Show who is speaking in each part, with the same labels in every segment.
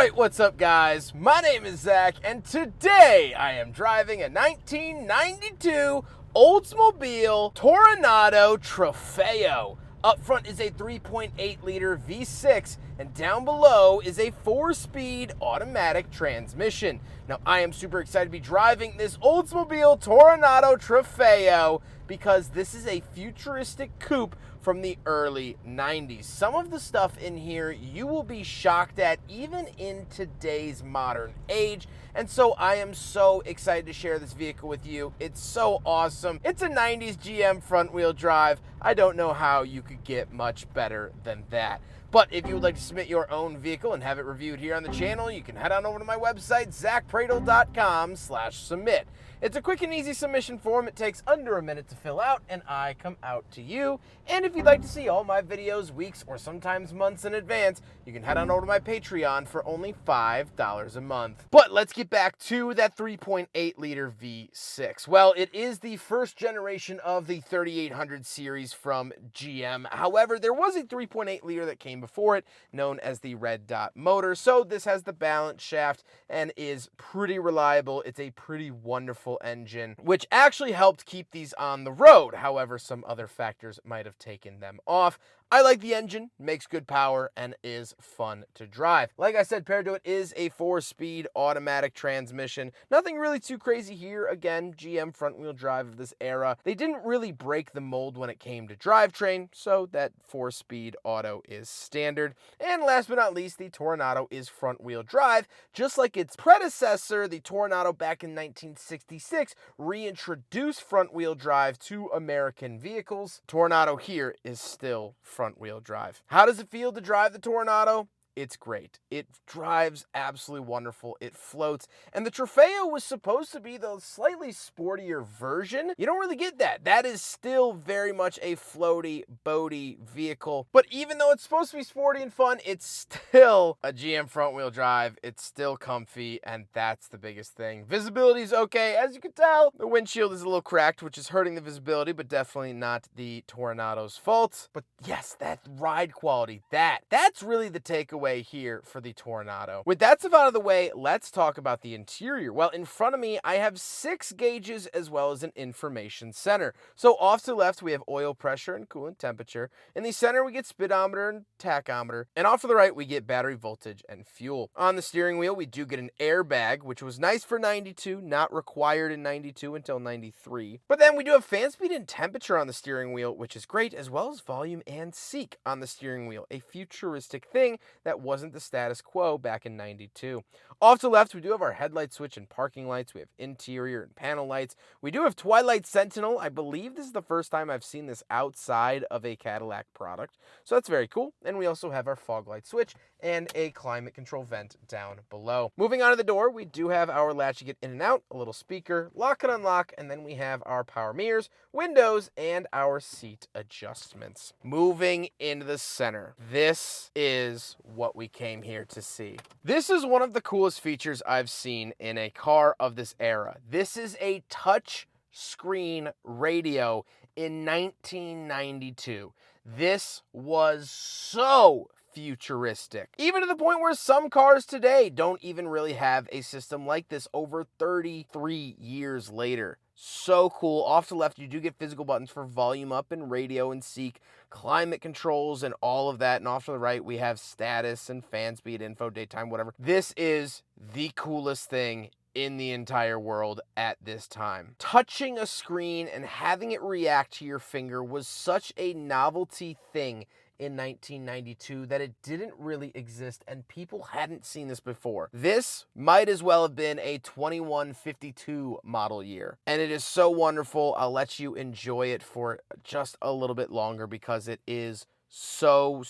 Speaker 1: Alright, what's up guys? My name is Zach, and today I am driving a 1992 Oldsmobile Toronado Trofeo. Up front is a 3.8 liter V6, and down below is a 4-speed automatic transmission. Now, I am super excited to be driving this Oldsmobile Toronado Trofeo because this is a futuristic coupe from the early 90s. Some of the stuff in here you will be shocked at even in today's modern age, and so I am so excited to share this vehicle with you. It's so awesome. It's a 90s GM front wheel drive. I don't know how you could get much better than that. But if you would like to submit your own vehicle and have it reviewed here on the channel, you can head on over to my website, zackpradel.com/submit. It's a quick and easy submission form. It takes under a minute to fill out, and I come out to you. And if you'd like to see all my videos weeks or sometimes months in advance, you can head on over to my Patreon for only $5 a month. But let's get back to that 3.8 liter V6. Well, it is the first generation of the 3800 series from GM. However, there was a 3.8 liter that came before it, known as the red dot motor. So this has the balance shaft and is pretty reliable. It's a pretty wonderful engine, which actually helped keep these on the road. However, some other factors might have taken them off. I like the engine, makes good power, and is fun to drive. Like I said, paired to it is a 4-speed automatic transmission. Nothing really too crazy here. Again, GM front-wheel drive of this era. They didn't really break the mold when it came to drivetrain, so that 4-speed auto is standard. And last but not least, the Toronado is front-wheel drive. Just like its predecessor, the Toronado back in 1966 reintroduced front-wheel drive to American vehicles. Toronado here is still front-wheel drive. How does it feel to drive the Toronado? It's great. It drives absolutely wonderful. It floats. And the Trofeo was supposed to be the slightly sportier version. You don't really get that. That is still very much a floaty, boaty vehicle. But even though it's supposed to be sporty and fun, it's still a GM front-wheel drive. It's still comfy, and that's the biggest thing. Visibility is okay. As you can tell, the windshield is a little cracked, which is hurting the visibility, but definitely not the Toronado's fault. But yes, that ride quality, that's really the takeaway here for the Toronado. With that stuff out of the way, let's talk about the interior. Well, in front of me, I have 6 gauges as well as an information center. So off to the left, we have oil pressure and coolant temperature. In the center, we get speedometer and tachometer. And off to the right, we get battery voltage and fuel. On the steering wheel, we do get an airbag, which was nice for 92, not required in 92 until 93. But then we do have fan speed and temperature on the steering wheel, which is great, as well as volume and seek on the steering wheel, a futuristic thing that wasn't the status quo back in 92. Off to the left, we do have our headlight switch and parking lights. We have interior and panel lights. We do have Twilight Sentinel. I believe this is the first time I've seen this outside of a Cadillac product, so that's very cool. And we also have our fog light switch and a climate control vent down below. Moving on to the door, we do have our latch to get in and out, a little speaker, lock and unlock, and then we have our power mirrors, windows, and our seat adjustments. Moving into the center, this is what we came here to see. This is one of the coolest features I've seen in a car of this era. This is a touch screen radio in 1992. This was so futuristic, even to the point where some cars today don't even really have a system like this over 33 years later. So cool. Off to the left, you do get physical buttons for volume up and radio and seek, climate controls and all of that. And off to the right, we have status and fan speed info, daytime, whatever. This is the coolest thing in the entire world at this time. Touching a screen and having it react to your finger was such a novelty thing in 1992 that it didn't really exist, and people hadn't seen this before. This might as well have been a 2152 model year, and it is so wonderful. I'll let you enjoy it for just a little bit longer because it is so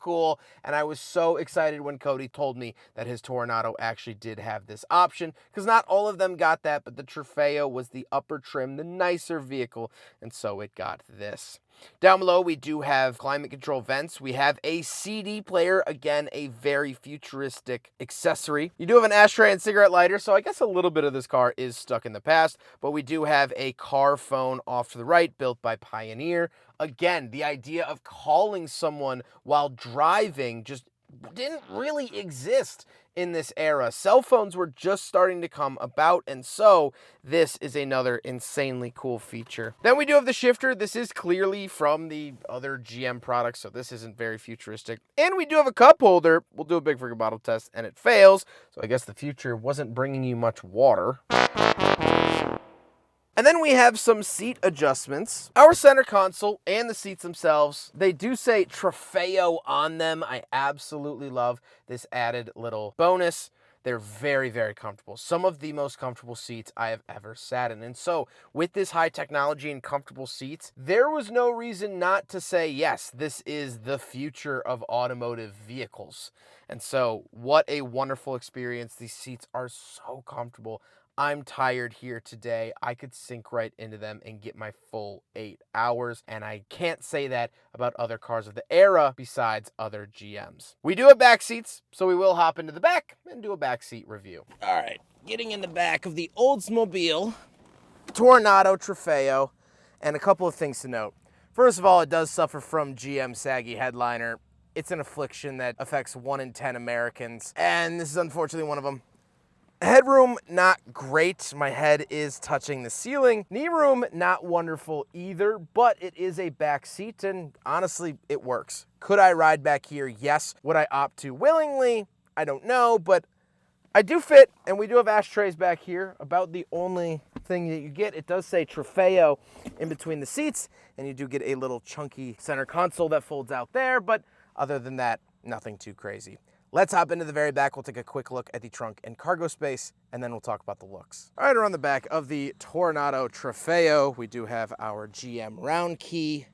Speaker 1: cool. And I was so excited when Cody told me that his Toronado actually did have this option, because not all of them got that, but the Trofeo was the upper trim, the nicer vehicle, and so it got this. Down below, we do have climate control vents. We have a CD player, again, a very futuristic accessory. You do have an ashtray and cigarette lighter, so I guess a little bit of this car is stuck in the past, but we do have a car phone off to the right, built by Pioneer. Again, the idea of calling someone while driving, just didn't really exist in this era. Cell phones were just starting to come about, and so this is another insanely cool feature. Then we do have the shifter. This is clearly from the other GM products, so this isn't very futuristic. And we do have a cup holder. We'll do a big freaking bottle test, and it fails, so I guess the future wasn't bringing you much water. And then we have some seat adjustments. Our center console and the seats themselves, they do say Trofeo on them. I absolutely love this added little bonus. They're very, very comfortable. Some of the most comfortable seats I have ever sat in. And so with this high technology and comfortable seats, there was no reason not to say, yes, this is the future of automotive vehicles. And so what a wonderful experience. These seats are so comfortable. I'm tired here today. I could sink right into them and get my full 8 hours. And I can't say that about other cars of the era besides other GMs. We do have back seats, so we will hop into the back and do a back seat review. All right, getting in the back of the Oldsmobile Toronado Trofeo, and a couple of things to note. First of all, it does suffer from GM saggy headliner. It's an affliction that affects 1 in 10 Americans, and this is unfortunately one of them. Headroom, not great. My head is touching the ceiling. Knee room, not wonderful either, but it is a back seat, and honestly, it works. Could I ride back here? Yes. Would I opt to willingly? I don't know, but I do fit, and we do have ashtrays back here. About the only thing that you get. It does say Trofeo in between the seats, and you do get a little chunky center console that folds out there, but other than that, nothing too crazy. Let's hop into the very back. We'll take a quick look at the trunk and cargo space, and then we'll talk about the looks. All right, around the back of the Toronado Trofeo, we do have our GM round key.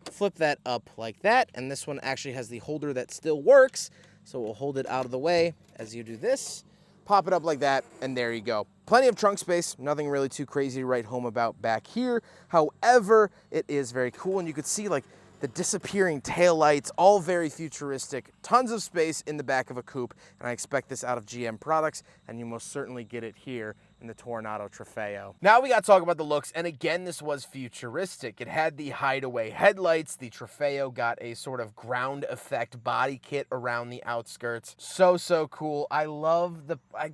Speaker 1: Flip that up like that, and this one actually has the holder that still works, so we'll hold it out of the way as you do this. Pop it up like that, and there you go. Plenty of trunk space, nothing really too crazy to write home about back here. However, it is very cool, and you could see like the disappearing taillights, all very futuristic, tons of space in the back of a coupe, and I expect this out of GM products, and you most certainly get it here in the Toronado Trofeo. Now we got to talk about the looks, and again, this was futuristic. It had the hideaway headlights. The Trofeo got a sort of ground effect body kit around the outskirts. So cool. I love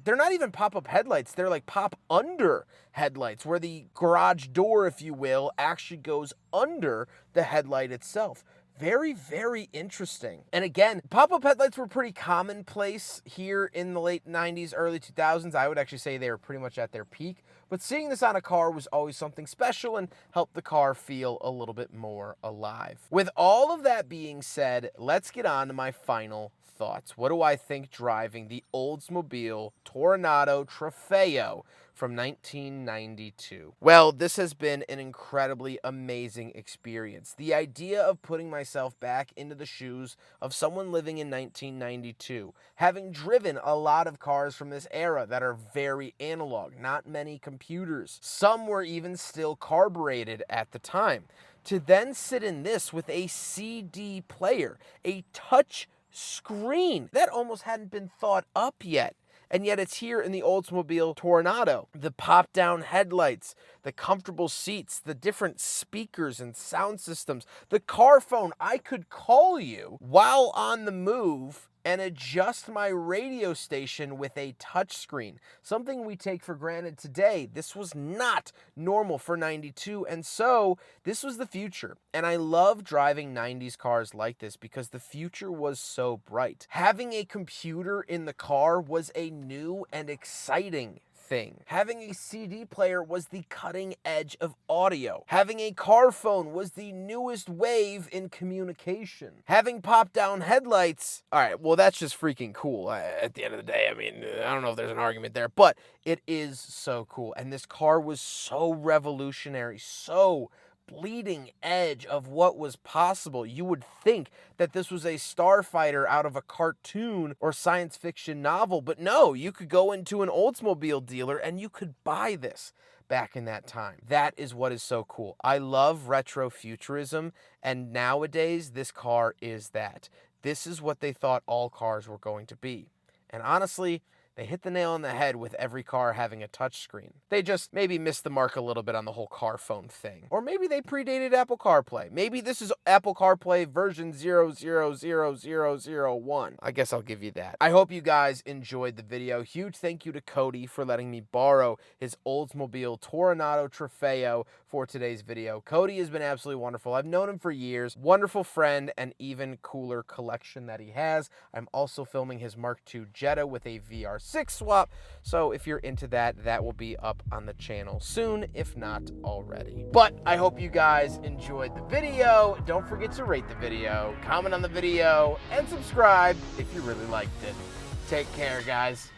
Speaker 1: they're not even pop-up headlights. They're like pop-under headlights, where the garage door, if you will, actually goes under the headlight itself. Very, very interesting. And again, pop-up headlights were pretty commonplace here in the late 90s, early 2000s. I would actually say they were pretty much at their peak. But seeing this on a car was always something special and helped the car feel a little bit more alive. With all of that being said, let's get on to my final thoughts. What do I think driving the Oldsmobile Toronado Trofeo from 1992? Well, this has been an incredibly amazing experience. The idea of putting myself back into the shoes of someone living in 1992, having driven a lot of cars from this era that are very analog, not many computers. Some were even still carbureted at the time. To then sit in this with a CD player, a touch screen that almost hadn't been thought up yet. And yet it's here in the Oldsmobile Toronado. The pop-down headlights, the comfortable seats, the different speakers and sound systems, the car phone. I could call you while on the move and adjust my radio station with a touchscreen. Something we take for granted today. This was not normal for 92, and so this was the future. And I love driving 90s cars like this because the future was so bright. Having a computer in the car was a new and exciting thing. Having a CD player was the cutting edge of audio. Having a car phone was the newest wave in communication. Having pop-down headlights, all right, well, that's just freaking cool. At the end of the day, I mean, I don't know if there's an argument there, but it is so cool. And this car was so revolutionary, so bleeding edge of what was possible. You would think that this was a starfighter out of a cartoon or science fiction novel, but no, you could go into an Oldsmobile dealer and you could buy this back in that time. That is what is so cool. I love retro futurism, and nowadays this car is that. This is what they thought all cars were going to be. And honestly, They hit the nail on the head with every car having a touchscreen. They just maybe missed the mark a little bit on the whole car phone thing. Or maybe they predated Apple CarPlay. Maybe this is Apple CarPlay version 0.00001. I guess I'll give you that. I hope you guys enjoyed the video. Huge thank you to Cody for letting me borrow his Oldsmobile Toronado Trofeo for today's video. Cody has been absolutely wonderful. I've known him for years. Wonderful friend, and even cooler collection that he has. I'm also filming his Mark II Jetta with a VR6 swap, so if you're into that, that will be up on the channel soon, if not already. But I hope you guys enjoyed the video. Don't forget to rate the video, comment on the video, and subscribe if you really liked it. Take care, guys.